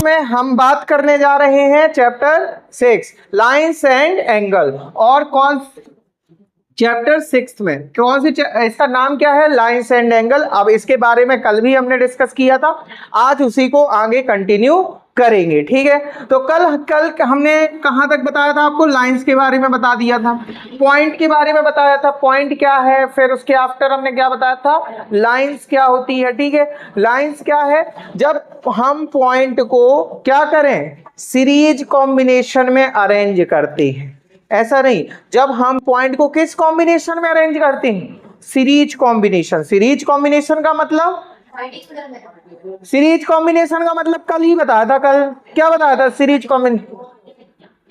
में हम बात करने जा रहे हैं चैप्टर 6 लाइन्स एंड एंगल। और कौन चैप्टर 6 में कौन सी इसका नाम क्या है? Lines and angle. अब इसके बारे में कल भी हमने डिस्कस किया था, आज उसी को आगे कंटिन्यू करेंगे। ठीक है, तो कल हमने कहां तक बताया था आपको? लाइंस के बारे में बता दिया था, पॉइंट के बारे में बताया था, पॉइंट क्या है, फिर उसके आफ्टर हमने क्या बताया था? लाइंस क्या होती है। ठीक है, लाइंस क्या है? जब हम पॉइंट को क्या करें? सीरीज कॉम्बिनेशन में अरेंज करते हैं। ऐसा नहीं, जब हम पॉइंट को किस कॉम्बिनेशन में अरेंज करते हैं? Series combination. सीरीज कॉम्बिनेशन का मतलब, सीरीज कॉम्बिनेशन का मतलब कल ही बताया था। कल क्या बताया था? सीरीज कॉम्बिनेशन,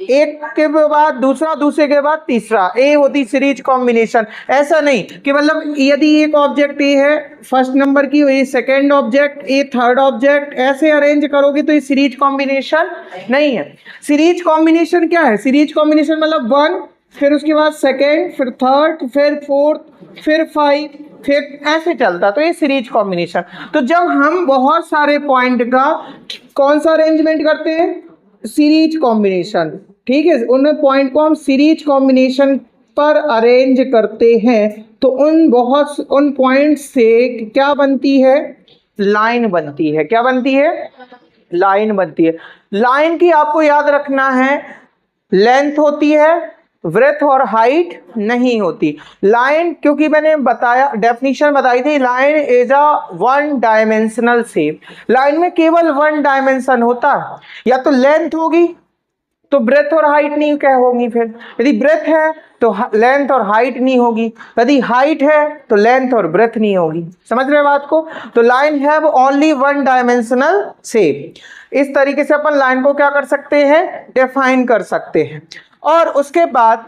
एक के बाद दूसरा, दूसरे के बाद तीसरा, ए होती सीरीज कॉम्बिनेशन। ऐसा नहीं कि मतलब यदि एक ऑब्जेक्ट ए है फर्स्ट नंबर की, ये सेकंड ऑब्जेक्ट, ए थर्ड ऑब्जेक्ट, ऐसे अरेंज करोगे तो ये सीरीज कॉम्बिनेशन नहीं है। सीरीज कॉम्बिनेशन क्या है? सीरीज कॉम्बिनेशन मतलब 1, फिर उसके बाद सेकेंड, फिर थर्ड, फिर फोर्थ, फिर 5, फिर ऐसे चलता, तो ये सीरीज कॉम्बिनेशन। तो जब हम बहुत सारे पॉइंट का कौन सा अरेंजमेंट करते हैं? Series combination. ठीक है, उन पॉइंट को हम सीरीज कॉम्बिनेशन पर अरेंज करते हैं तो उन पॉइंट से क्या बनती है? लाइन बनती है। क्या बनती है? लाइन बनती है। लाइन की आपको याद रखना है, लेंथ होती है, ब्रेथ और हाइट नहीं होती। लाइन, क्योंकि मैंने बताया, डेफिनेशन बताई थी, line is a one dimensional shape. Line में केवल वन डायमेंशन होता है, या तो लेंथ होगी तो ब्रेथ और हाइट नहीं क्या होगी, फिर यदि ब्रेथ है तो लेंथ और हाइट नहीं होगी, यदि हाइट है तो लेंथ और ब्रेथ नहीं होगी। समझ रहे बात को? तो line have only one dimensional shape. इस तरीके से अपन लाइन को क्या कर सकते हैं? डिफाइन कर सकते हैं। और उसके बाद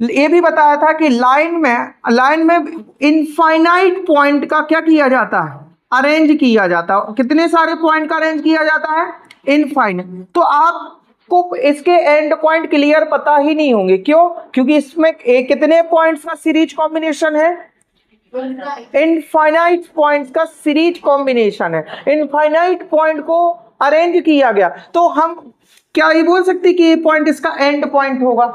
ये भी बताया था कि लाइन में इनफाइनाइट पॉइंट का क्या किया जाता है? अरेंज किया जाता है। कितने सारे पॉइंट का अरेंज किया जाता है? इनफाइनाइट। तो आपको इसके एंड पॉइंट क्लियर पता ही नहीं होंगे। क्यों? क्योंकि इसमें कितने पॉइंट्स का सीरीज कॉम्बिनेशन है? इनफाइनाइट पॉइंट्स का सीरीज कॉम्बिनेशन है। इनफाइनाइट पॉइंट को अरेंज किया गया, तो हम क्या ये बोल सकते कि ये पॉइंट इसका एंड पॉइंट होगा?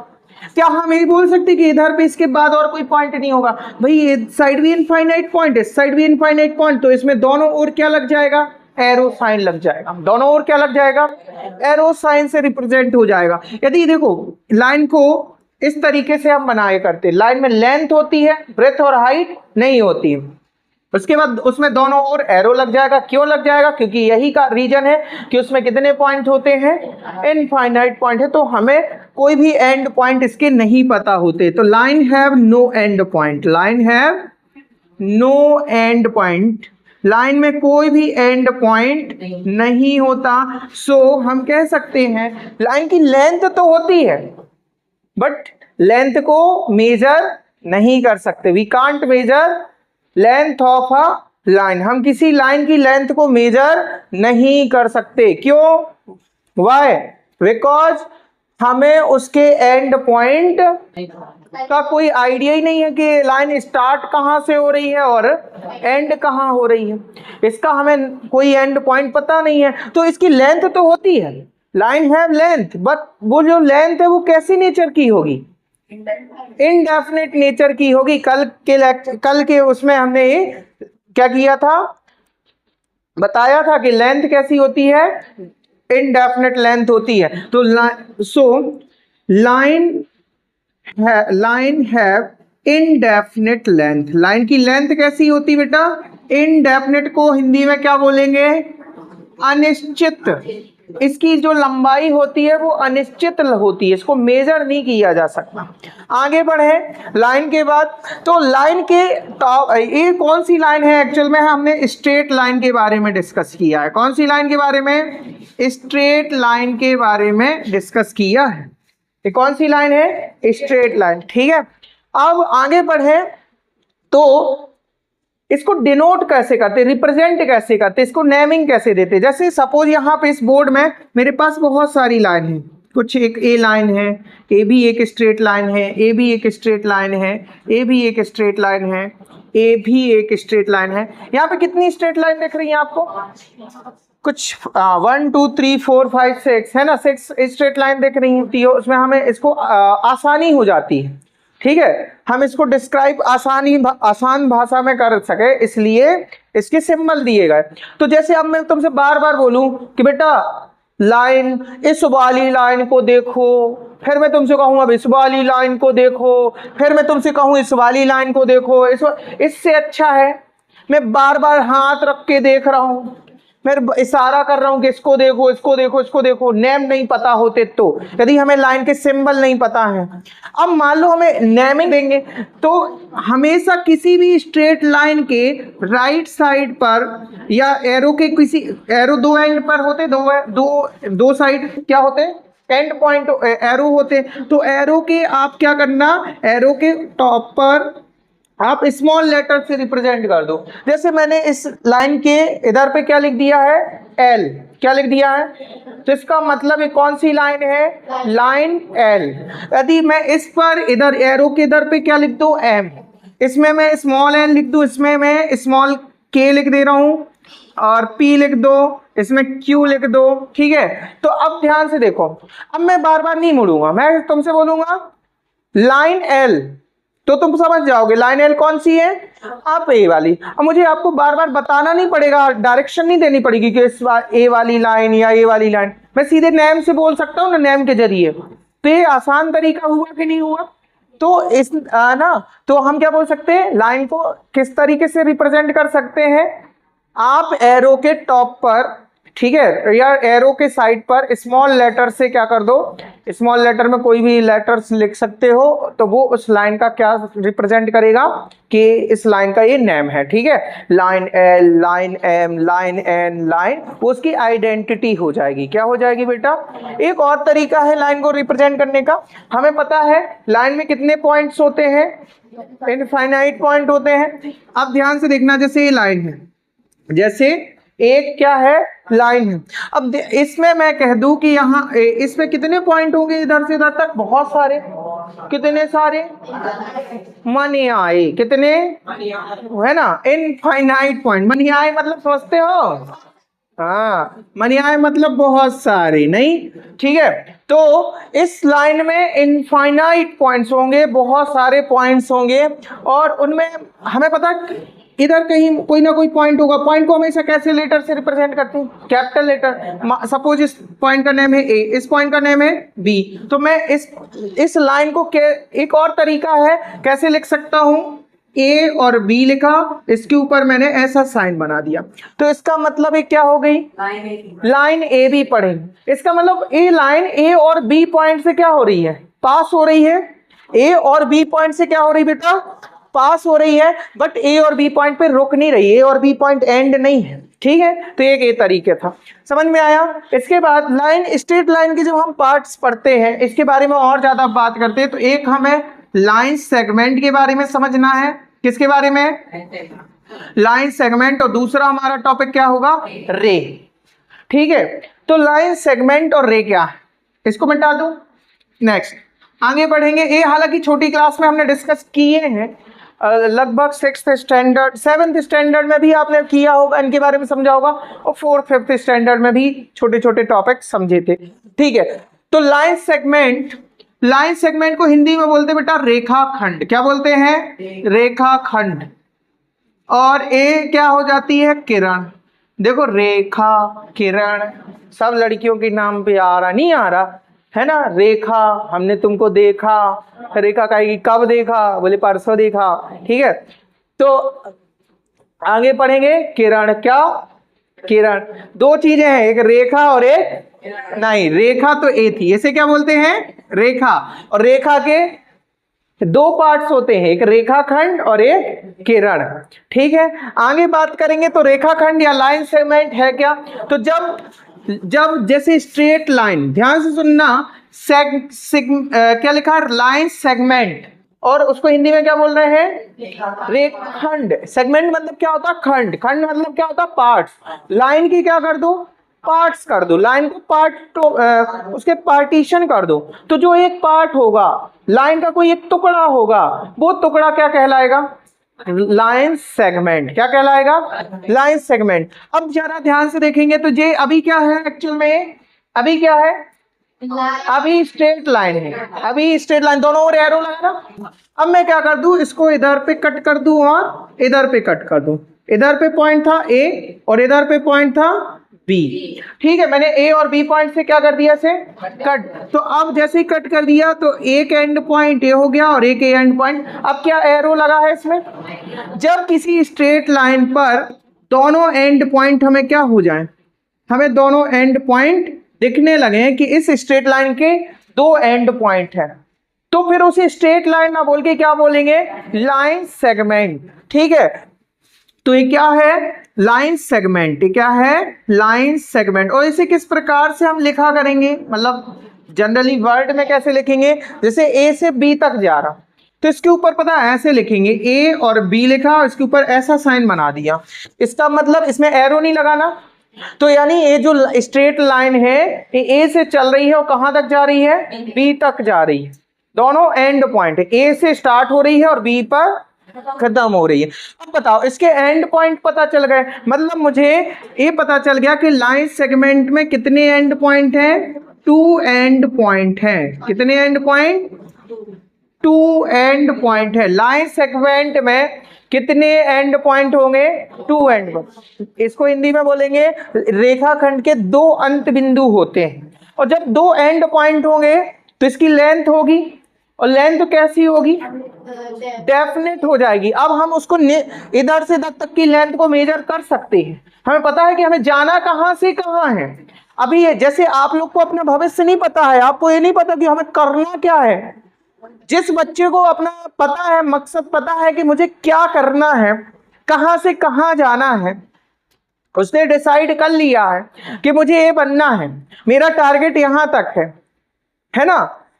क्या हम ये बोल सकते कि इधर पे इसके बाद और कोई पॉइंट नहीं होगा? भाई ये साइड भी इनफाइनाइट पॉइंट है, साइड भी इनफाइनाइट पॉइंट, तो इसमें दोनों ओर क्या लग जाएगा? एरो साइन लग जाएगा। दोनों ओर क्या लग जाएगा? एरो साइन से रिप्रेजेंट हो जाएगा। यदि देखो लाइन को इस तरीके से हम बनाया करते हैं, लाइन में लेंथ होती है, ब्रेथ और हाइट नहीं होती, उसके बाद उसमें दोनों ओर एरो लग जाएगा। क्यों लग जाएगा? क्योंकि यही का रीजन है कि उसमें कितने पॉइंट होते हैं? इनफाइनाइट पॉइंट है, तो हमें कोई भी एंड पॉइंट इसके नहीं पता होते। तो line have no end point. Line have no end point. Line में कोई भी एंड पॉइंट नहीं होता। सो हम कह सकते हैं लाइन की लेंथ तो होती है, बट लेंथ को मेजर नहीं कर सकते। We can't measure length of a line. हम किसी लाइन की लेंथ को मेजर नहीं कर सकते। क्यों? वाई? बिकॉज हमें उसके एंड पॉइंट का कोई आइडिया ही नहीं है कि लाइन स्टार्ट कहां से हो रही है और एंड कहां हो रही है। इसका हमें कोई एंड पॉइंट पता नहीं है, तो इसकी लेंथ तो होती है। लाइन है लेंथ, बट वो जो लेंथ है वो कैसी नेचर की होगी? इनडेफिनेट नेचर की होगी। कल के उसमें हमने क्या किया था? बताया था कि लेंथ कैसी होती है? इनडेफिनेट लेंथ होती है। तो line have indefinite length. Line की लेंथ कैसी होती बेटा? इनडेफिनेट को हिंदी में क्या बोलेंगे? अनिश्चित। इसकी जो लंबाई होती है वो अनिश्चित होती है, इसको मेजर नहीं किया जा सकता। आगे बढ़े लाइन के बाद, तो लाइन के टॉप, ये कौन सी लाइन है? एक्चुअल में हमने स्ट्रेट लाइन के बारे में डिस्कस किया है। कौन सी लाइन के बारे में? स्ट्रेट लाइन के बारे में डिस्कस किया है। ये कौन सी लाइन है? Straight line. ठीक है, अब आगे बढ़े तो इसको डिनोट कैसे करते, रिप्रेजेंट कैसे करते, इसको नेमिंग कैसे देते? जैसे सपोज यहाँ पे इस बोर्ड में मेरे पास बहुत सारी लाइन है, कुछ एक ए लाइन है, ए भी एक स्ट्रेट लाइन है, ए भी एक स्ट्रेट लाइन है, ए भी एक स्ट्रेट लाइन है, ए भी एक स्ट्रेट लाइन है। यहाँ पे कितनी स्ट्रेट लाइन दिख रही है आपको? कुछ 1 2 3 4 5 6 है ना, 6 स्ट्रेट लाइन दिख रही होती है, उसमें हमें इसको आसानी हो जाती है, ठीक है, हम इसको डिस्क्राइब आसान भाषा में कर सके, इसलिए इसके सिंबल दिए गए। तो जैसे अब मैं तुमसे बार बार बोलूं कि बेटा लाइन, इस वाली लाइन को देखो, फिर मैं तुमसे कहूँ अब इस वाली लाइन को देखो, फिर मैं तुमसे कहूँ इस वाली लाइन को देखो, इससे अच्छा है मैं बार बार हाथ रख के देख रहा हूं, मैं इशारा कर रहा हूं कि इसको देखो, इसको देखो, इसको देखो। नेम नहीं पता होते तो, यदि हमें लाइन के सिंबल नहीं पता है, अब मान लो हमें नेमिंग देंगे, तो हमेशा किसी भी स्ट्रेट लाइन के राइट साइड पर या एरो के किसी एरो दो एंड पर होते, दो साइड क्या होते, एंड पॉइंट एरो होते, तो एरो के आप क्या करना, एरो के टॉप पर आप स्मॉल लेटर से रिप्रेजेंट कर दो। जैसे मैंने इस लाइन के इधर पे क्या लिख दिया है, एल, क्या लिख दिया है, तो इसका मतलब ये कौन सी लाइन है, लाइन एल। यदि मैं इस पर इधर एरो के इधर पे क्या लिख दूं, एम, इसमें मैं स्मॉल एल लिख दूं, इसमें मैं स्मॉल के लिख दे रहा हूं, और पी लिख दो, इसमें क्यू लिख दो, ठीक है। तो अब ध्यान से देखो, अब मैं बार बार नहीं मुड़ूंगा, मैं तुमसे बोलूंगा लाइन एल, तो तुम समझ जाओगे लाइन एल कौन सी है, आप ए वाली। अब मुझे आपको बार बार बताना नहीं पड़ेगा, डायरेक्शन नहीं देनी पड़ेगी कि इस ए वाली लाइन या ए वाली लाइन, मैं सीधे नेम से बोल सकता हूँ ना, नेम के जरिए। तो ये आसान तरीका हुआ कि नहीं हुआ। तो इस ना, तो हम क्या बोल सकते हैं, लाइन को किस तरीके से रिप्रेजेंट कर सकते हैं, आप एरो के टॉप पर, ठीक है, या एरो के साइड पर स्मॉल लेटर से क्या कर दो, स्मॉल लेटर में कोई भी लेटर्स लिख सकते हो, तो वो उस लाइन का क्या रिप्रेजेंट करेगा कि इस लाइन का ये नेम है, ठीक है। Line L, line M, line N, line, उसकी आइडेंटिटी हो जाएगी, क्या हो जाएगी बेटा। एक और तरीका है लाइन को रिप्रेजेंट करने का, हमें पता है लाइन में कितने पॉइंट्स होते हैं, इनफाइनाइट पॉइंट होते हैं। अब ध्यान से देखना, जैसे ये लाइन है, जैसे एक क्या है, लाइन है। अब इसमें मैं कह दूं कि यहाँ इसमें कितने पॉइंट होंगे इधर से इधर तक, बहुत सारे, कितने सारे, मनी आए, कितने है ना, इनफाइनाइट पॉइंट। मनी आए मतलब समझते हो, हाँ, मनी आए मतलब बहुत सारे, नहीं, ठीक है। तो इस लाइन में इनफाइनाइट पॉइंट्स होंगे, बहुत सारे पॉइंट्स होंगे, और उनमें हमें पता इधर कहीं कोई ना कोई पॉइंट होगा। पॉइंट को हमेशा कैसे लेटर से रिप्रेजेंट करते हैं, कैपिटल लेटर। सपोज इस पॉइंट का नेम है ए, इस पॉइंट का नेम है बी, तो मैं इस लाइन को एक और तरीका है कैसे लिख सकता हूं, ए और बी लिखा, इसके ऊपर मैंने ऐसा साइन बना दिया, तो इसका मतलब ये क्या हो गई, लाइन ए बी पढ़ेंगे। इसका मतलब ये लाइन ए और बी पॉइंट से क्या हो रही है, पास हो रही है। ए और बी पॉइंट से क्या हो रही बेटा, पास हो रही है, बट ए और बी पॉइंट पे रुक नहीं रही, ए और बी पॉइंट एंड नहीं है, ठीक है। तो एक ये तरीके था, समझ में आया। इसके बाद लाइन, स्ट्रेट लाइन के जब हम पार्ट्स पढ़ते हैं, इसके बारे में और ज्यादा बात करते हैं, तो एक हमें लाइन सेगमेंट के बारे में समझना है। किसके बारे में, लाइन सेगमेंट, और दूसरा हमारा टॉपिक क्या होगा, रे, ठीक है। तो लाइन सेगमेंट और रे क्या है, इसको मिटा दो। नेक्स्ट आगे बढ़ेंगे, ये हालांकि छोटी क्लास में हमने डिस्कस किए हैं, लगभग 6th स्टैंडर्ड 7th स्टैंडर्ड में भी आपने किया होगा, इनके बारे में समझा होगा, और 4th 5th स्टैंडर्ड में भी छोटे छोटे टॉपिक समझे थे, ठीक है। तो लाइन सेगमेंट को हिंदी में बोलते बेटा रेखाखंड। क्या बोलते हैं, रेखाखंड। और ए क्या हो जाती है, किरण। देखो रेखा, किरण, सब लड़कियों के नाम पे आ रहा, नहीं आ रहा है ना। रेखा, हमने तुमको देखा, रेखा कहेगी कब देखा, बोले परसों देखा, ठीक है। तो आगे पढ़ेंगे किरण। क्या, किरण, दो चीजें हैं, एक रेखा और एक, नहीं, रेखा तो ए थी, इसे क्या बोलते हैं, रेखा। और रेखा के दो पार्ट्स होते हैं, एक रेखाखंड और एक किरण, ठीक है। आगे बात करेंगे, तो रेखाखंड या लाइन सेगमेंट है क्या, तो जब जैसे स्ट्रेट लाइन, ध्यान से सुनना, क्या लिखा है, लाइन सेगमेंट, और उसको हिंदी में क्या बोल रहे हैं, रेखाखंड। सेगमेंट मतलब क्या होता है, खंड, खंड मतलब क्या होता है, पार्ट्स। लाइन की क्या कर दो, पार्ट्स कर दो, लाइन को पार्ट, तो उसके पार्टीशन कर दो। तो जो एक पार्ट होगा, लाइन का कोई एक टुकड़ा होगा, वो टुकड़ा क्या कहलाएगा, लाइन सेगमेंट। क्या कहलाएगा? Line segment. अब जरा ध्यान से देखेंगे तो ये अभी क्या है एक्चुअल में? अभी क्या है? अभी स्ट्रेट लाइन है, अभी स्ट्रेट लाइन, दोनों ओर एरो लगाना। अब मैं क्या कर दूं, इसको इधर पे कट कर दूं और इधर पे कट कर दूं। इधर पे पॉइंट था ए और इधर पे पॉइंट था बी। ठीक है, मैंने ए और बी पॉइंट से क्या कर दिया, से कट। तो अब जैसे ही कट कर दिया तो एक एंड पॉइंट ए हो गया और एक एंड पॉइंट। अब क्या एरो लगा है इसमें? जब किसी स्ट्रेट लाइन पर दोनों एंड पॉइंट हमें क्या हो जाए, हमें दोनों एंड पॉइंट दिखने लगे कि इस स्ट्रेट लाइन के दो एंड पॉइंट है, तो फिर उसे स्ट्रेट लाइन ना बोल के क्या बोलेंगे? Line segment. ठीक है, तो ये क्या है? Line segment. ये क्या है? Line segment. और इसे किस प्रकार से हम लिखा करेंगे, मतलब जनरली वर्ड में कैसे लिखेंगे? जैसे ए से बी तक जा रहा तो इसके ऊपर पता है ऐसे लिखेंगे, ए और बी लिखा, इसके ऊपर ऐसा साइन बना दिया। इसका मतलब इसमें एरो नहीं लगाना। तो यानी ये जो स्ट्रेट लाइन है ये ए से चल रही है और कहां तक जा रही है? बी तक जा रही है। दोनों एंड पॉइंट, ए से स्टार्ट हो रही है और बी पर खत्म हो रही है। अब बताओ, इसके एंड पॉइंट पता चल गए, मतलब मुझे ये पता चल गया कि लाइन सेगमेंट में कितने एंड पॉइंट हैं? 2 एंड पॉइंट हैं। कितने एंड पॉइंट? 2 एंड पॉइंट है। लाइन सेगमेंट में कितने एंड पॉइंट होंगे? 2 एंड पॉइंट। इसको हिंदी में बोलेंगे रेखाखंड के 2 अंत बिंदु होते हैं, और जब 2 एंड पॉइंट होंगे तो इसकी लेंथ होगी, और लेंथ कैसी होगी? डेफिनेट हो जाएगी। अब हम उसको इधर से इधर तक की लेंथ को मेजर कर सकते हैं। हमें पता है कि हमें जाना कहां से कहां है। अभी ये जैसे आप लोग को अपना भविष्य नहीं पता है, आपको ये नहीं पता कि हमें करना क्या है। जिस बच्चे को अपना पता है, मकसद पता है कि मुझे क्या करना है, कहां से कहां जाना है, उसने डिसाइड कर लिया है कि मुझे ये बनना है, मेरा टारगेट यहां तक है ना,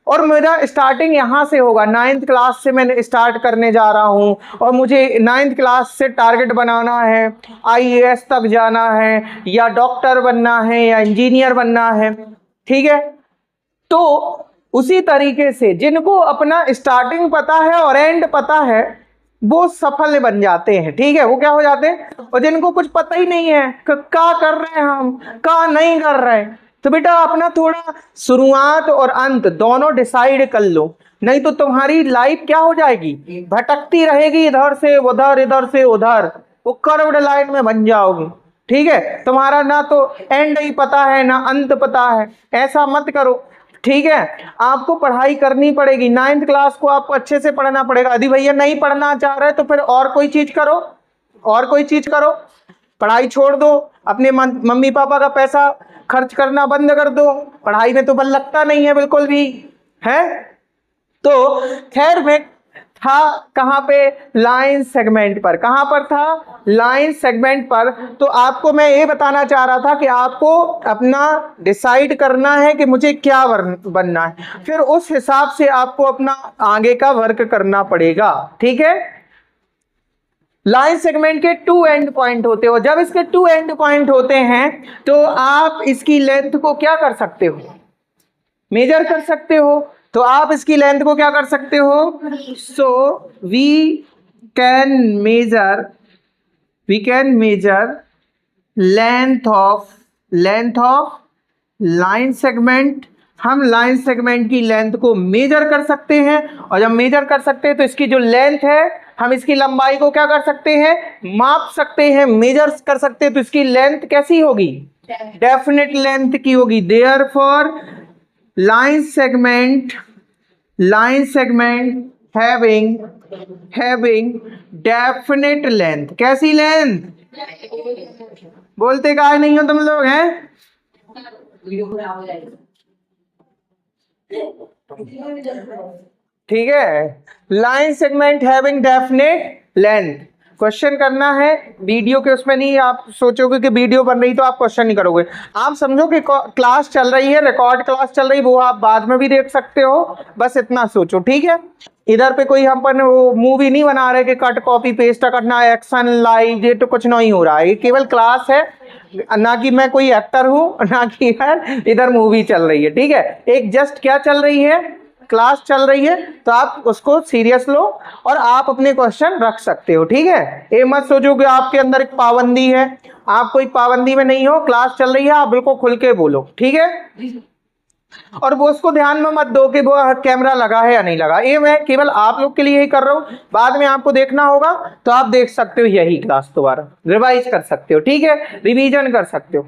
और मेरा स्टार्टिंग यहां से होगा। 9th क्लास से मैं स्टार्ट करने जा रहा हूं और मुझे 9th क्लास से टारगेट बनाना है, IAS तक जाना है, या डॉक्टर बनना है, या इंजीनियर बनना है। ठीक है, तो उसी तरीके से जिनको अपना स्टार्टिंग पता है और एंड पता है वो सफल बन जाते हैं। ठीक है, वो क्या हो जाते हैं। और जिनको कुछ पता ही नहीं है क्या कर रहे हैं, हम क्या नहीं कर रहे हैं, तो बेटा अपना थोड़ा शुरुआत और अंत दोनों डिसाइड कर लो, नहीं तो तुम्हारी लाइफ क्या हो जाएगी? भटकती रहेगी, इधर से उधर, इधर से उधर, वो कर्व्ड लाइन में बन जाओगे। ठीक है, तुम्हारा ना तो एंड ही पता है ना अंत पता है। ऐसा मत करो। ठीक है, आपको पढ़ाई करनी पड़ेगी। 9th क्लास को आपको अच्छे से पढ़ना पड़ेगा। यदि भैया नहीं पढ़ना चाह रहे तो फिर और कोई चीज करो, और कोई चीज करो, पढ़ाई छोड़ दो, अपने मम्मी पापा का पैसा खर्च करना बंद कर दो, पढ़ाई में तो मन लगता नहीं है बिल्कुल भी, है। तो खैर मैं था कहां पे? लाइन सेगमेंट पर। कहां पर था? लाइन सेगमेंट पर। तो आपको मैं ये बताना चाह रहा था कि आपको अपना डिसाइड करना है कि मुझे क्या बनना है, फिर उस हिसाब से आपको अपना आगे का वर्क करना पड़ेगा। ठीक है, लाइन सेगमेंट के 2 एंड पॉइंट होते हो। जब इसके 2 एंड पॉइंट होते हैं तो आप इसकी लेंथ को क्या कर सकते हो? मेजर कर सकते हो। तो आप इसकी लेंथ को क्या कर सकते हो? So we can measure length of line segment. हम लाइन सेगमेंट की लेंथ को मेजर कर सकते हैं, और जब मेजर कर सकते हैं तो इसकी जो लेंथ है हम इसकी लंबाई को क्या कर सकते हैं? माप सकते हैं, मेजर कर सकते हैं। तो इसकी लेंथ कैसी होगी? डेफिनेट लेंथ की होगी। Therefore line segment having definite length. कैसी लेंथ? बोलते काहे नहीं हो तुम लोग, हैं? ठीक है, line segment having definite length. Question करना है वीडियो के, उसमें नहीं आप सोचोगे कि वीडियो बन रही तो आप क्वेश्चन नहीं करोगे। आप समझो कि क्लास चल रही है, रिकॉर्ड क्लास चल रही, वो आप बाद में भी देख सकते हो, बस इतना सोचो। ठीक है, इधर पे कोई हम पर वो मूवी नहीं बना रहे कि कट कॉपी पेस्ट करना, एक्शन लाइव, ये तो कुछ नहीं हो रहा है। ये केवल क्लास है, ना कि मैं कोई एक्टर हूँ, ना कि यार इधर मूवी चल रही है। ठीक है, एक जस्ट क्या चल रही है? क्लास चल रही है तो आप उसको सीरियस लो और आप अपने क्वेश्चन रख सकते हो, ठीक है। ये मत सोचो कि आपके अंदर एक पाबंदी है, आप कोई पाबंदी में नहीं हो, क्लास चल रही है, आप बिल्कुल खुल के बोलो, ठीक है। और वो उसको ध्यान में मत दो कि वो कैमरा लगा है या नहीं लगा, ये मैं केवल आप लोग के लिए ही कर रहा हूँ। बाद में आपको देखना होगा तो आप देख सकते हो यही क्लास, दोबारा रिवाइज कर सकते हो, ठीक है, रिवीजन कर सकते हो।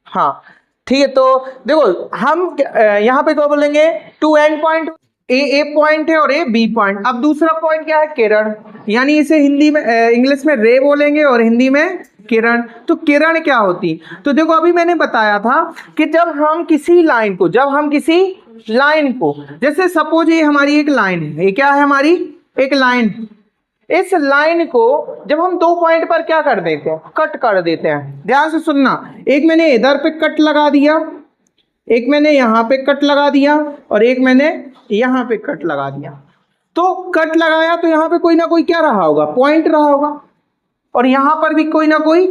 हाँ ठीक है, तो देखो हम यहाँ पे क्या बोलेंगे, two end point, A point है और ए बी पॉइंट। अब दूसरा पॉइंट क्या है, किरण, यानी इसे हिंदी में इंग्लिश में रे बोलेंगे और हिंदी में किरण। तो किरण क्या होती, तो देखो अभी मैंने बताया था कि जब हम किसी लाइन को जैसे सपोज ये हमारी एक लाइन है, ये क्या है, हमारी एक लाइन, इस लाइन को जब हम 2 पॉइंट पर क्या कर देते हैं, कट कर देते हैं। ध्यान से सुनना, एक मैंने इधर पे कट लगा दिया, एक मैंने यहाँ पे कट लगा दिया और एक मैंने यहाँ पे कट लगा दिया। तो कट लगाया तो यहाँ पे कोई ना कोई क्या रहा होगा, पॉइंट रहा होगा, और यहाँ पर भी कोई ना कोई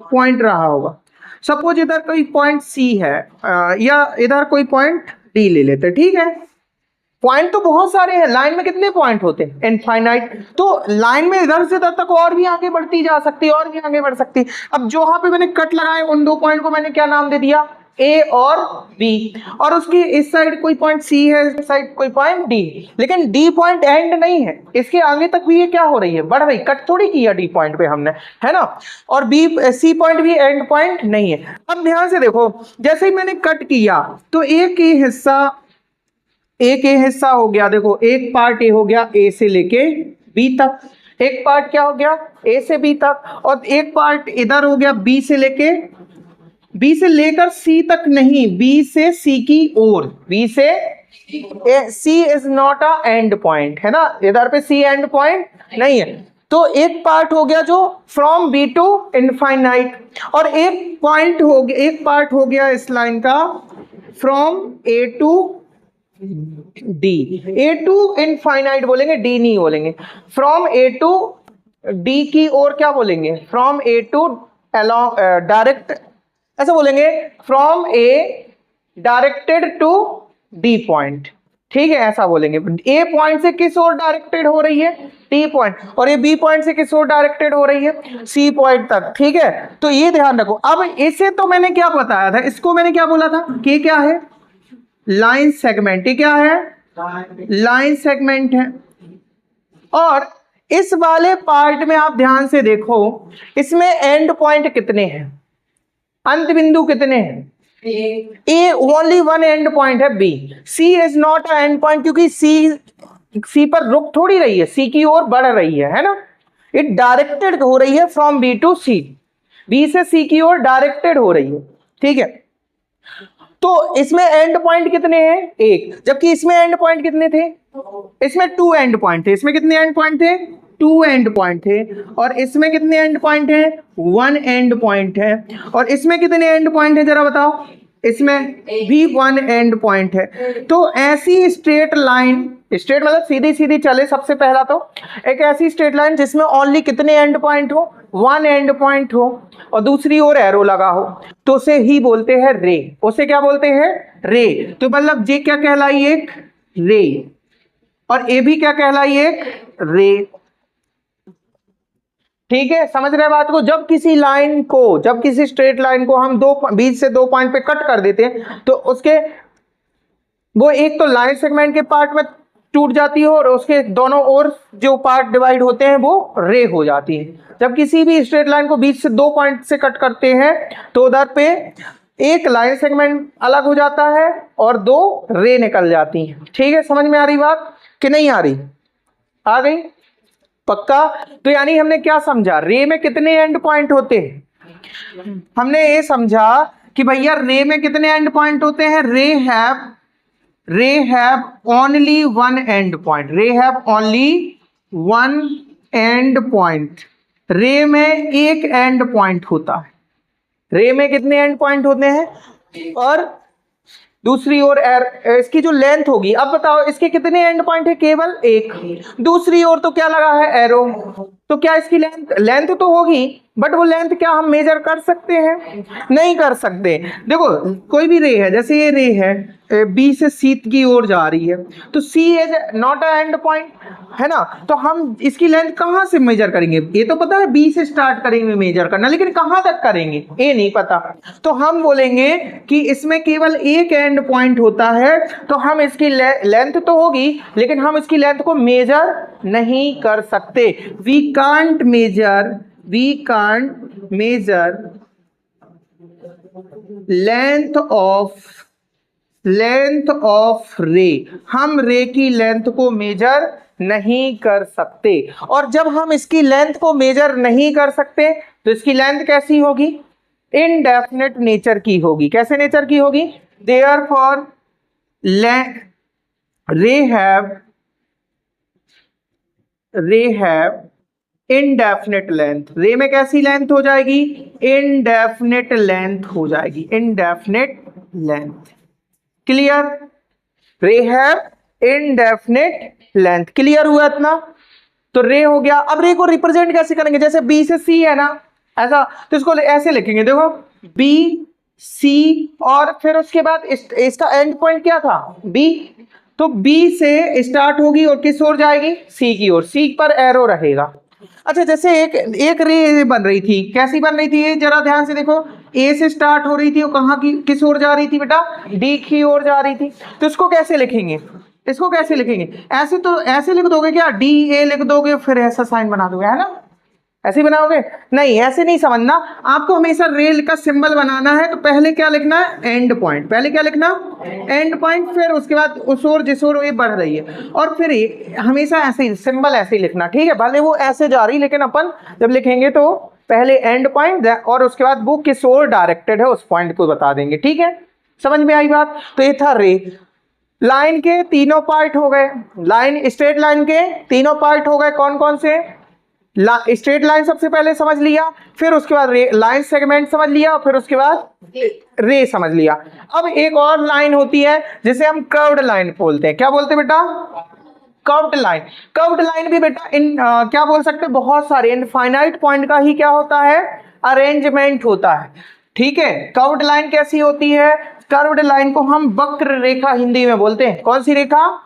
पॉइंट रहा होगा। सपोज इधर कोई पॉइंट सी है या इधर कोई पॉइंट डी ले लेते, ठीक है। पॉइंट तो बहुत सारे हैं, लाइन में कितने पॉइंट होते हैं, इनफाइनाइट। तो लाइन में इधर से इधर तक और भी आगे बढ़ती जा सकती है, और भी आगे बढ़ सकती है। अब जो यहाँ पे मैंने कट लगाए उन 2 पॉइंट को मैंने क्या नाम दे दिया, ए और बी, और उसकी इस साइड कोई पॉइंट सी है, इस साइड कोई पॉइंट डी, लेकिन डी पॉइंट एंड नहीं है, इसके आगे तक भी ये क्या हो रही है, बढ़ रही, कट थोड़ी किया डी पॉइंट पे हमने, है ना। और बी सी पॉइंट भी एंड पॉइंट नहीं है। अब ध्यान से देखो, जैसे ही मैंने कट किया तो एक ही हिस्सा हो गया, देखो एक पार्ट ए हो गया ए से लेके बी तक, एक पार्ट क्या हो गया ए से बी तक, और एक पार्ट इधर हो गया बी से लेकर सी तक नहीं, बी से सी की ओर, बी से C is not a end point, है ना, इधर पे सी एंड पॉइंट नहीं है। तो एक पार्ट हो गया जो फ्रॉम बी टू इनफाइनाइट, और एक पार्ट हो गया इस लाइन का from A to D, A to infinite बोलेंगे, डी नहीं बोलेंगे। फ्रॉम ए टू डी की ओर क्या बोलेंगे, from A to along direct, ऐसा बोलेंगे, from A directed to D point, ठीक है, ऐसा बोलेंगे। ए पॉइंट से किस ओर डायरेक्टेड हो रही है, डी पॉइंट, और ये बी पॉइंट से किस ओर डायरेक्टेड हो रही है, सी पॉइंट तक, ठीक है। तो ये ध्यान रखो। अब इसे तो मैंने क्या बताया था, इसको मैंने क्या बोला था कि क्या है, लाइन सेगमेंट, ये क्या है, लाइन सेगमेंट है। और इस वाले पार्ट में आप ध्यान से देखो, इसमें एंड पॉइंट कितने हैं, अंत बिंदु कितने हैं, ए ओनली 1 एंड पॉइंट है, B, C is not a end point, क्योंकि सी पर रुक थोड़ी रही है, सी की ओर बढ़ रही है ना, इट डायरेक्टेड हो रही है from B to C, B से सी की ओर डायरेक्टेड हो रही है, ठीक है। तो इसमें एंड पॉइंट कितने हैं, एक, जबकि इसमें एंड पॉइंट कितने थे, इसमें 2 एंड पॉइंट थे। इसमें कितने एंड पॉइंट थे, 2 एंड पॉइंट थे। और इसमें कितने एंड पॉइंट हैं, 1 एंड पॉइंट है। और इसमें कितने एंड पॉइंट है, जरा बताओ, इसमें भी 1 एंड पॉइंट है। तो ऐसी स्ट्रेट लाइन, स्ट्रेट मतलब सीधी सीधी चले, सबसे पहला तो एक ऐसी स्ट्रेट लाइन जिसमें ओनली कितने एंड पॉइंट हो, 1 एंड पॉइंट हो, और दूसरी ओर एरो लगा हो, तो उसे ही बोलते हैं रे। उसे क्या बोलते हैं, रे। तो मतलब जे क्या कहलाई, एक रे, और ए भी क्या कहलाई, एक रे, ठीक है। समझ रहे बात को। जब किसी लाइन को, जब किसी स्ट्रेट लाइन को हम बीच से 2 पॉइंट पे कट कर देते हैं तो उसके वो एक तो लाइन सेगमेंट के पार्ट में टूट जाती है, और उसके दोनों ओर जो पार्ट डिवाइड होते हैं वो रे हो जाती है। जब किसी भी स्ट्रेट लाइन को बीच से 2 पॉइंट से कट करते हैं तो उधर पे एक लाइन सेगमेंट अलग हो जाता है और 2 रे निकल जाती हैं, ठीक है। समझ में आ रही बात कि नहीं आ रही, आ गई, पक्का। तो यानी हमने क्या समझा, रे में कितने एंड पॉइंट होते हैं, हमने ये समझा कि भैया रे में कितने एंड पॉइंट होते हैं, रे हैव ओनली 1 एंड पॉइंट, रे हैव ओनली 1 एंड पॉइंट। रे में एक एंड पॉइंट होता है, रे में कितने एंड पॉइंट होते हैं, और दूसरी ओर इसकी जो लेंथ होगी, अब बताओ इसके कितने एंड पॉइंट है, केवल एक। दूसरी ओर तो क्या लगा है, एरो, तो क्या इसकी लेंथ तो होगी, बट वो लेंथ क्या हम मेजर कर सकते हैं? नहीं कर सकते। देखो कोई भी रे है, जैसे ये रे है बी से सी की ओर जा रही है, तो C is not a end point, है ना, तो हम इसकी लेंथ कहाँ से मेजर करेंगे? ये तो पता है बी से स्टार्ट करेंगे मेजर करना, लेकिन कहाँ तक करेंगे ये नहीं पता। तो हम बोलेंगे कि इसमें केवल एक एंड पॉइंट होता है, तो हम इसकी लेंथ तो होगी लेकिन हम इसकी लेंथ को मेजर नहीं कर सकते। We can't measure length of ray, हम रे की लेंथ को मेजर नहीं कर सकते। और जब हम इसकी लेंथ को मेजर नहीं कर सकते तो इसकी लेंथ कैसी होगी? इनडेफिनेट नेचर की होगी। कैसे नेचर की होगी? Therefore ray have indefinite length. रे में कैसी लेंथ हो जाएगी? इनडेफिनेट लेंथ हो जाएगी, इनडेफिनेट लेंथ। क्लियर? रे हैव इनडेफिनेट लेंथ। क्लियर हुआ इतना? तो रे हो गया। अब रे को रिप्रेजेंट कैसे करेंगे? जैसे बी से सी है ना, ऐसा, तो इसको ऐसे लिखेंगे, देखो बी सी, और फिर उसके बाद इसका एंड पॉइंट क्या था? बी। तो बी से स्टार्ट होगी और किस ओर जाएगी? सी की ओर। सी पर एरो रहेगा। अच्छा, जैसे एक रे बन रही थी, कैसी बन रही थी ये जरा ध्यान से देखो। ए से स्टार्ट हो रही थी, वो कहाँ की किस ओर जा रही थी बेटा? डी की ओर जा रही थी। तो इसको कैसे लिखेंगे? इसको कैसे लिखेंगे? ऐसे तो ऐसे लिख दोगे क्या? डी ए लिख दोगे फिर ऐसा साइन बना दोगे, है ना? ऐसे बनाओगे? नहीं, ऐसे नहीं समझना। आपको हमेशा रेल का सिंबल बनाना है, तो पहले क्या लिखना है? And point. पहले क्या लिखना? And point. फिर उसके बाद उस ओर जिस ओर ये बढ़ रही है, और फिर हमेशा ऐसे ही सिंबल ऐसे ही लिखना, ठीक है? भले वो ऐसे जा रही, लेकिन अपन जब लिखेंगे तो पहले एंड पॉइंट और उसके बाद वो किस ओर डायरेक्टेड है उस पॉइंट को बता देंगे, ठीक है? समझ में आई बात? तो ये था रे। लाइन के तीनों पार्ट हो गए। लाइन, स्ट्रेट लाइन के तीनों पार्ट हो गए। कौन कौन से? स्ट्रेट लाइन सबसे पहले समझ लिया, फिर उसके बाद लाइन सेगमेंट समझ लिया, और फिर उसके बाद रे समझ लिया। अब एक और लाइन होती है जिसे हम कर्व्ड लाइन बोलते हैं। क्या बोलते हैं बेटा? Curved line. कर्व्ड लाइन भी बेटा क्या बोल सकते हैं? बहुत सारे इनफाइनाइट पॉइंट का ही क्या होता है? अरेंजमेंट होता है, ठीक है? कर्व्ड लाइन कैसी होती है? कर्व्ड लाइन को हम वक्र रेखा हिंदी में बोलते हैं। कौन सी रेखा?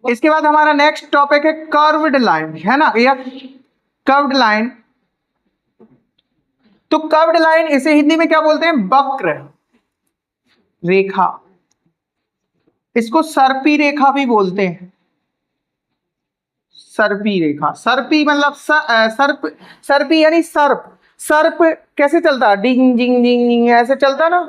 इसके बाद हमारा नेक्स्ट टॉपिक है कर्व्ड लाइन, है ना? या कर्व्ड लाइन। तो कर्व्ड लाइन इसे हिंदी में क्या बोलते हैं? वक्र रेखा। इसको सर्पी रेखा भी बोलते हैं। सर्पी रेखा। सर्पी मतलब सर्प, सर्पी यानी सर्प। सर्प कैसे चलता है? डिंग जिंग जिंग जिंग ऐसे चलता ना?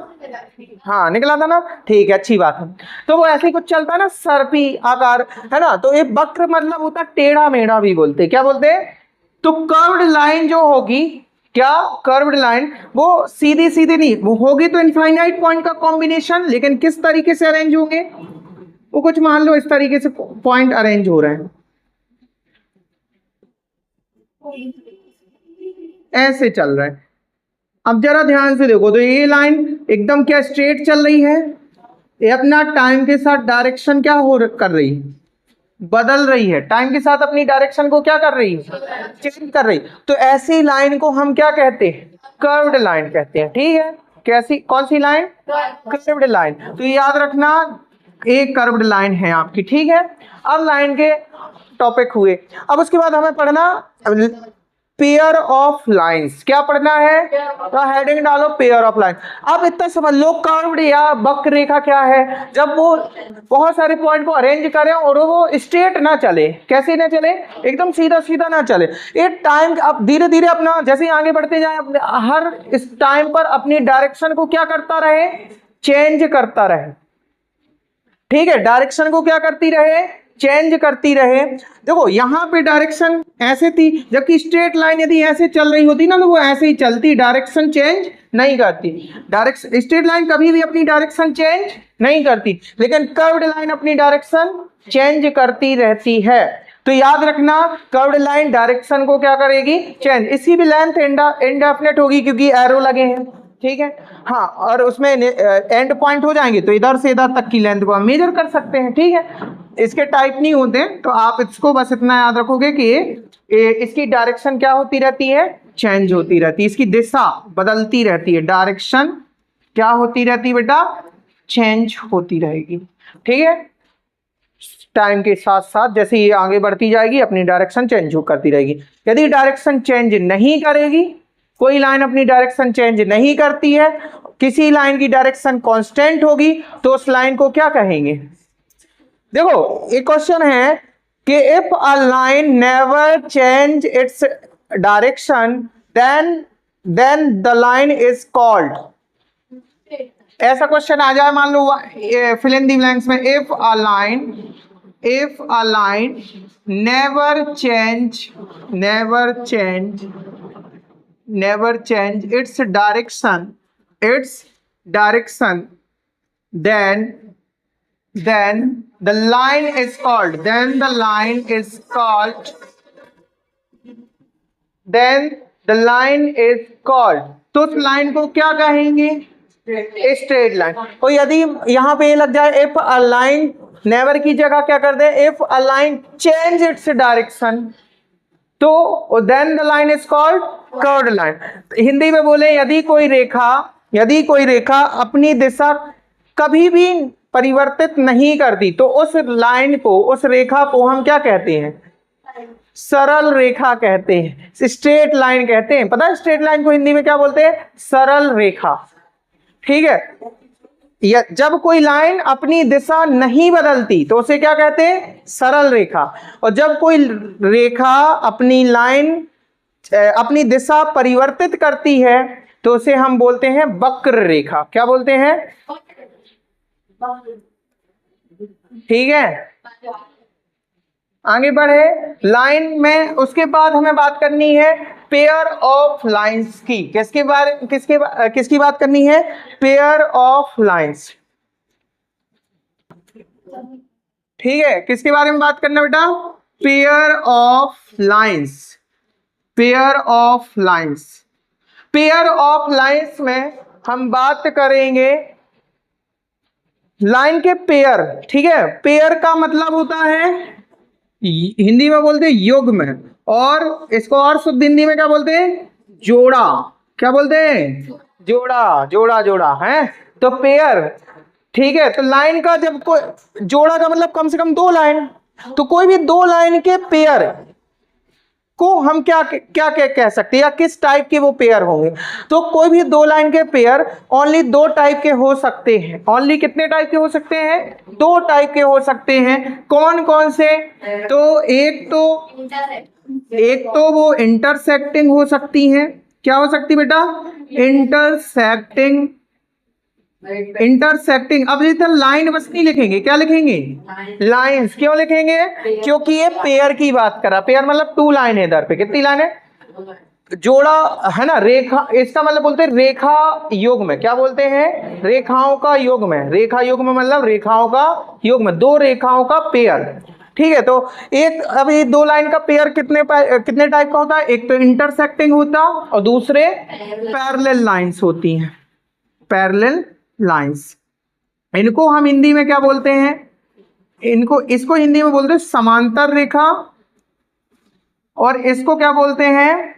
हाँ, निकला था ना? ठीक है, अच्छी बात है। तो वो ऐसे ही कुछ चलता है ना, सर्पी आकार, है ना? तो ये वक्र मतलब होता है टेढ़ा मेढ़ा भी बोलते हैं। क्या बोलते हैं? तो कर्व्ड लाइन जो होगी, क्या कर्व्ड लाइन, वो सीधी सीधी नहीं, वो होगी तो इनफाइनाइट पॉइंट का कॉम्बिनेशन, लेकिन किस तरीके से अरेंज होंगे? वो कुछ मान लो इस तरीके से पॉइंट अरेंज हो रहे हैं, ऐसे चल रहा है। अब जरा ध्यान से देखो, तो ये लाइन एकदम क्या स्ट्रेट चल रही है? ये अपना टाइम के साथ डायरेक्शन क्या कर रही है? बदल रही है। टाइम के साथ अपनी डायरेक्शन को क्या कर रही है? चेंज कर रही। तो ऐसी लाइन को हम क्या कहते हैं? कर्व्ड लाइन कहते हैं, ठीक है? कैसी, कौन सी लाइन? Curved line. तो याद रखना, एक कर्व्ड लाइन है आपकी, ठीक है? अब लाइन के टॉपिक हुए। अब उसके बाद हमें पढ़ना पेयर ऑफ लाइंस। क्या पढ़ना है? तो हेडिंग डालो पेयर ऑफ लाइन। अब इतना समझ लो, कर्व्ड या वक्र रेखा क्या है? जब वो बहुत सारे पॉइंट को अरेंज करें और वो स्ट्रेट ना चले। कैसे ना चले? एकदम सीधा सीधा ना चले। एक टाइम अब धीरे धीरे अपना जैसे आगे बढ़ते जाए, अपने हर इस टाइम पर अपनी डायरेक्शन को क्या करता रहे? चेंज करता रहे, ठीक है? डायरेक्शन को क्या करती रहे? चेंज करती रहे। देखो यहां पे डायरेक्शन ऐसे थी, जबकि स्ट्रेट लाइन यदि ऐसे चल रही होती ना, तो वो ऐसे ही चलती, डायरेक्शन चेंज नहीं करती। डायरेक्शन, स्ट्रेट लाइन कभी भी अपनी डायरेक्शन चेंज नहीं करती, लेकिन कर्व्ड लाइन अपनी डायरेक्शन चेंज करती रहती है। तो याद रखना, कर्व्ड लाइन डायरेक्शन को क्या करेगी? चेंज। इसकी भी लेंथ इंडेफिनेट होगी क्योंकि एरो लगे हैं, ठीक है? हाँ, और उसमें एंड पॉइंट हो जाएंगे तो इधर से इधर तक की लेंथ को हम मेजर कर सकते हैं, ठीक है? इसके टाइप नहीं होते, तो आप इसको बस इतना याद रखोगे कि इसकी डायरेक्शन क्या होती रहती है, चेंज होती रहती है, इसकी दिशा बदलती रहती है, डायरेक्शन क्या होती रहती है बेटा, चेंज होती रहेगी। ठीक है, टाइम के साथ साथ जैसे ये आगे बढ़ती जाएगी अपनी डायरेक्शन चेंज करती रहेगी। यदि डायरेक्शन चेंज नहीं करेगी, कोई लाइन अपनी डायरेक्शन चेंज नहीं करती है, किसी लाइन की डायरेक्शन कांस्टेंट होगी, तो उस लाइन को क्या कहेंगे। देखो एक क्वेश्चन है कि if a line never change its direction then the line is called. ऐसा क्वेश्चन आ जाए, मान लो फिल इन द ब्लैंक्स में, if a line never change its direction then the line is called तो उस लाइन को क्या कहेंगे, स्ट्रेट लाइन। और यदि यहां पे लग जाए इफ अ लाइन, नेवर की जगह क्या कर दे, if a line change its direction, तो then the line is called curved line. Hindi में बोले यदि कोई रेखा अपनी दिशा कभी भी परिवर्तित नहीं करती, तो उस लाइन को, उस रेखा को हम क्या कहते हैं, सरल रेखा कहते हैं, स्ट्रेट लाइन कहते हैं। पता है स्ट्रेट लाइन को हिंदी में क्या बोलते हैं, सरल रेखा। ठीक है, जब कोई लाइन अपनी दिशा नहीं बदलती तो उसे क्या कहते हैं, सरल रेखा। और जब कोई रेखा अपनी दिशा परिवर्तित करती है तो उसे हम बोलते हैं वक्र रेखा। क्या बोलते हैं, ठीक है। आगे बढ़े लाइन में, उसके बाद हमें बात करनी है पेयर ऑफ लाइंस की। किसकी बात करनी है, पेयर ऑफ लाइंस। ठीक है, किसके बारे में बात करना बेटा, pair of lines. Pair of lines में हम बात करेंगे लाइन के पेयर। ठीक है, पेयर का मतलब होता है, हिंदी में बोलते हैं युग्म, और इसको और शुद्ध हिंदी में क्या बोलते हैं, जोड़ा। क्या बोलते हैं, जोड़ा है, तो पेयर। ठीक है, तो लाइन का जब कोई जोड़ा का मतलब कम से कम 2 लाइन, तो कोई भी 2 लाइन के पेयर को हम क्या कह सकते हैं, या किस टाइप के वो पेयर होंगे। तो कोई भी 2 लाइन के पेयर ओनली 2 टाइप के हो सकते हैं। ओनली कितने टाइप के हो सकते हैं, 2 टाइप के हो सकते हैं। कौन कौन से, तो एक तो वो इंटरसेक्टिंग हो सकती हैं। क्या हो सकती बेटा, इंटरसेक्टिंग। अब इधर लाइन बस नहीं लिखेंगे, क्या लिखेंगे, लाइंस। क्यों लिखेंगे, क्योंकि ये पेयर की बात करा। पेयर मतलब 2 लाइन है, इधर पे कितनी लाइन है, जोड़ा है ना। रेखा, इसका मतलब बोलते हैं रेखा युग्म। क्या बोलते हैं, रेखाओं का युग्म। रेखा युग्म मतलब रेखाओं का युग्म, 2 रेखाओं का पेयर। ठीक है, तो अब ये 2 लाइन का पेयर कितने टाइप का होता है, एक तो इंटरसेक्टिंग होता और दूसरे पैरेलल लाइंस होती हैं, पैरेलल लाइंस। इनको हम हिंदी में क्या बोलते हैं, इसको हिंदी में बोलते हैं समांतर रेखा, और इसको क्या बोलते हैं,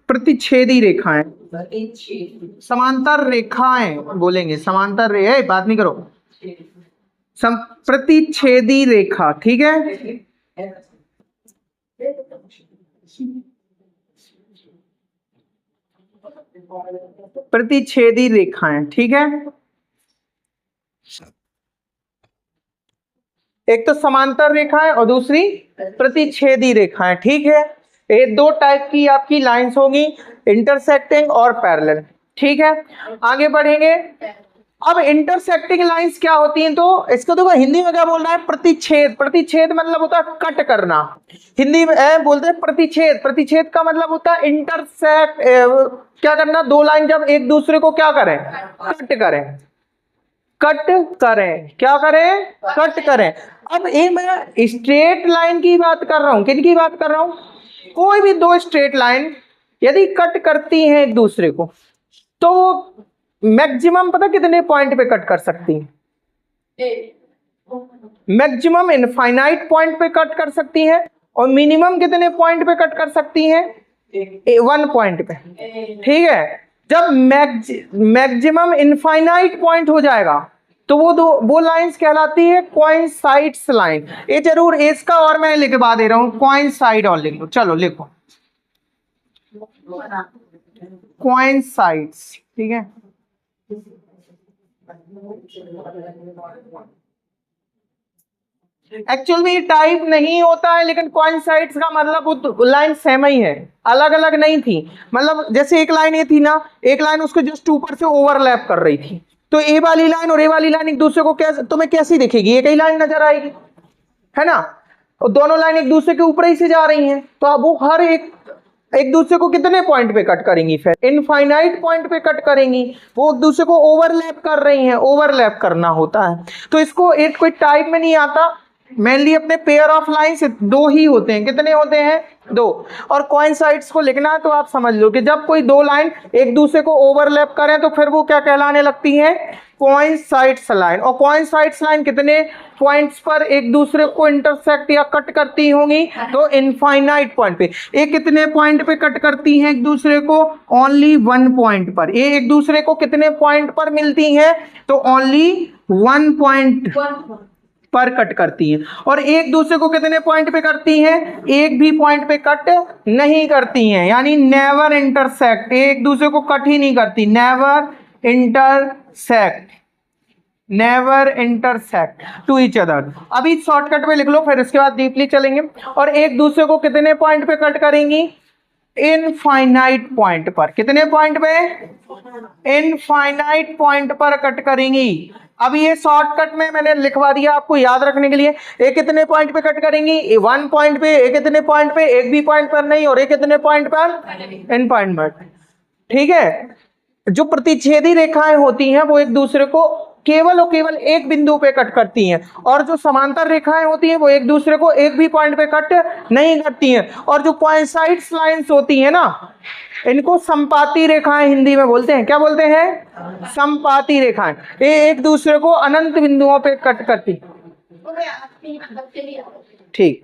प्रतिच्छेदी रेखाएं। समांतर रेखाएं बोलेंगे, समांतर बात नहीं करो, प्रतिच्छेदी रेखा। ठीक है, प्रतिच्छेदी रेखाएं। ठीक है, एक तो समांतर रेखाएं और दूसरी प्रतिच्छेदी रेखाएं। ठीक है, ये 2 टाइप की आपकी लाइंस होगी, इंटरसेक्टिंग और पैरेलल। ठीक है, आगे बढ़ेंगे। अब इंटरसेक्टिंग लाइंस क्या होती हैं, तो इसको देखो हिंदी में क्या बोलना है, प्रतिच्छेद। प्रतिच्छेद मतलब होता है कट करना। हिंदी में बोलते हैं प्रतिच्छेद। प्रतिच्छेद का मतलब होता है इंटरसेक्ट, क्या करना, 2 लाइन जब एक दूसरे को क्या करें, कट करें। क्या करें, कट करें। अब ये मैं स्ट्रेट लाइन की बात कर रहा हूं, किनकी बात कर रहा हूं, कोई भी 2 स्ट्रेट लाइन यदि कट करती हैं एक दूसरे को, तो मैक्सिमम पता कितने पॉइंट पे कट कर सकती हैं, मैक्सिमम इनफाइनाइट पॉइंट पे कट कर सकती है और मिनिमम कितने पॉइंट पे कट कर सकती हैं? 1 पॉइंट पे। ठीक है, जब मैक्सिमम इनफाइनाइट पॉइंट हो जाएगा तो वो लाइंस कहलाती है कोइंसाइड्स लाइन। ये जरूर इसका और मैं लिखवा दे रहा हूं, कोइंसाइड और लिख लो, चलो लिखो कोइंसाइड्स। ठीक है, एक्चुअल में ये टाइप नहीं होता है, लेकिन कोइंसाइड्स का मतलब लाइन सेम ही है, अलग अलग नहीं थी। मतलब जैसे एक लाइन ये थी ना, एक लाइन उसको जस्ट ऊपर से ओवरलैप कर रही थी, तो ए वाली लाइन और ए वाली लाइन एक दूसरे को कैसे, तुम्हें कैसी दिखेगी? एक ही लाइन नजर आएगी, है ना, और दोनों लाइन एक दूसरे के ऊपर ही से जा रही हैं, तो अब वो हर एक दूसरे को कितने पॉइंट पे कट करेंगी? फिर इनफाइनाइट पॉइंट पे कट करेंगी, वो एक दूसरे को ओवरलैप कर रही हैं, ओवरलैप करना होता है। तो इसको एक कोई टाइप में नहीं आता, मेनली अपने पेयर ऑफ लाइंस 2 ही होते हैं। कितने होते हैं? 2। और कोइंसाइड्स को लिखना है तो आप समझ लो कि जब कोई 2 लाइन एक दूसरे को ओवरलैप करें तो फिर वो क्या कहलाने लगती हैं? Coincides line. और कोइंसाइड्स लाइन कितने पॉइंट्स पर एक दूसरे को इंटरसेक्ट या कट करती होंगी? तो इनफाइनाइट पॉइंट पे। ये कितने पॉइंट पे कट करती हैं एक दूसरे को? ओनली 1 पॉइंट पर। ये एक दूसरे को कितने पॉइंट पर मिलती हैं? तो ओनली 1 पॉइंट पर कट करती हैं। और एक दूसरे को कितने पॉइंट पे करती हैं? एक भी पॉइंट पे कट नहीं करती हैं, यानी नेवर इंटरसेक्ट, एक दूसरे को कट ही नहीं करती, never intersect, never intersect to each other. अभी शॉर्टकट में लिख लो, फिर इसके बाद डीपली चलेंगे। और एक दूसरे को कितने पॉइंट पे कट करेंगी? इनफाइनाइट पॉइंट पर। कितने पॉइंट पे? इनफाइनाइट पॉइंट पर कट करेंगी। अभी ये शॉर्टकट में मैंने लिखवा दिया आपको याद रखने के लिए। एक कितने पॉइंट पे कट करेंगी? 1 पॉइंट पे। एक कितने पॉइंट पे? एक भी पॉइंट पर नहीं। और एक कितने पॉइंट पर? इन पॉइंट पर। ठीक है, जो प्रतिच्छेदी रेखाएं होती हैं वो एक दूसरे को केवल और केवल एक बिंदु पे कट करती हैं, और जो समांतर रेखाएं होती हैं वो एक दूसरे को एक भी पॉइंट पे कट नहीं करती हैं। और जो कोइंसाइड्स लाइंस होती हैं ना, इनको संपाती रेखाएं हिंदी में बोलते हैं। क्या बोलते हैं? संपाती रेखाएं। ये एक दूसरे को अनंत बिंदुओं पे कट करती। ठीक।